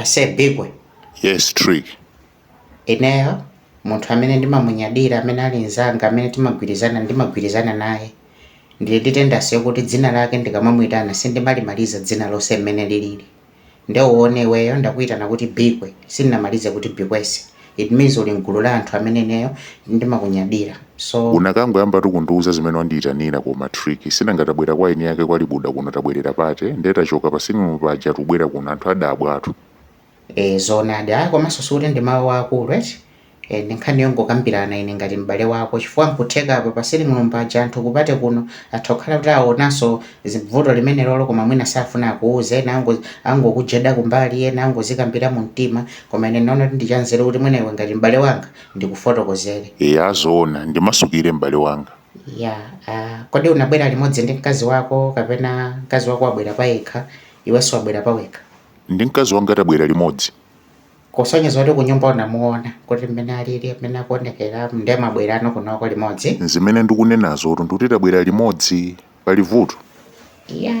Ase Bigwe. Yes, Trick. Ineyo munthu amene ndimamunyadira amene ali nzanga amene ndimagwirizana naye ndiye nditendasiyo kuti dzina lake ndikamamuyitana sindimalimaliza dzina lonse mmene lilili. Ndewuone iweyo ndakuyitana kuti Bigwe sindinamalize kuti Bigwese. It means uli mgulu la anthu amene ineyo ndimakunyadira. So unakangoyamba tikundiuza zimene wandiyitanira koma Trick sinangatabwera kwa ine yake kwali buda kuno tabwerera pate ndetachoka pasini paja tubwera kuno anthu adabwa athu. Zonadi komanso suti ndi mawu akulu eti ndinkhani ngokambirana ine ngati m'bale wako chifukwa nkutheka apa pasili mulumba aja anthu kupate kuno atha kukhala kuti aonanso vuto limene lolo koma mwina safuna akuuze ena angokujeda kumbali ena angozikambira mu mtima koma ine naona kuti ndichanzere kuti mwina iwe ngati m'bale wanga ndikufotokozere. Azona ndimasukire m'bale wanga. Kodi unabwera limodzi ndi mkazi wako kapena mkazi wako wabwera payekha iwenso wabwera pawekha? Ndi mkazi wanga tabwera limodzi. Kusonyeza kuti kunyumba unamuona kuti mmene alili mmene akuonekera ndiye mabwerano kunoko limodzi. Zimene ndikunenazo kuti tabwera limodzi pali vuto.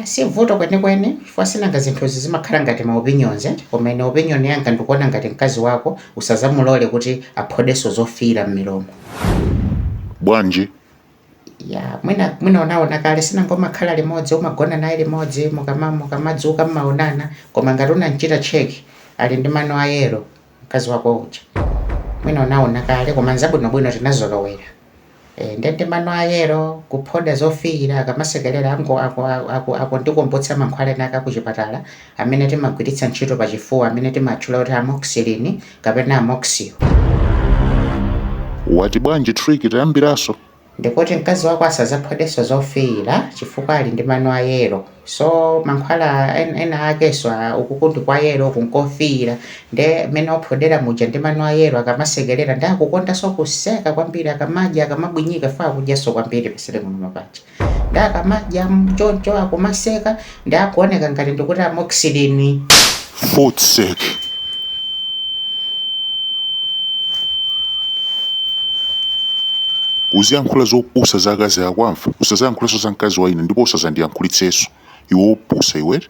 Si vuto kwenikweni chifukwa sinanga zinthuzi zimakhala ngati ma opinions koma ine opinion yanga ndikuona ngati mkazi wako usazamulole kuti aphodeso zofira m'milomo. Bwanji? Mwina unaona kale sinangomakhala limodzi umagona naye limodzi mukamadzuka mmaonana koma ngati unamchita cheki ali ndi mano ayero mkazi wako uja. Mwina unaona kale koma nzabwinobwino tinazolowera. Ndi mano ayero kuphoda zofira akamasekerera ako ndikumbutsa mankhwala naka kuchipatala amene timagwiritsa ntchito pachifuwa amene timatchula kuti amoxicillin kapena amoxio. Wati bwanji Trick tayambiraso? Ndikuti mkazi wako asazaphodeso zofira chifukwa ali ndi mano ayero. So mankhwala ena akeso ukukundi kwa yero kunkofira nde mene ophodera muja ndi mano ayero akamasekerera ndi akukondanso kuseka kwambiri akamadya akamabwinyika fa akudyaso kwambiri pasile muno mapacha. Ndi akamadya mchoncho akumaseka ndi akuoneka ngati ndikuti amoxicillin. Foot sick. Uziyankhula zopusa zakazi akwamva usazayankhulaso za mkazi wa ine ndipo usazandiyankhulitseso iwe opusa iwe.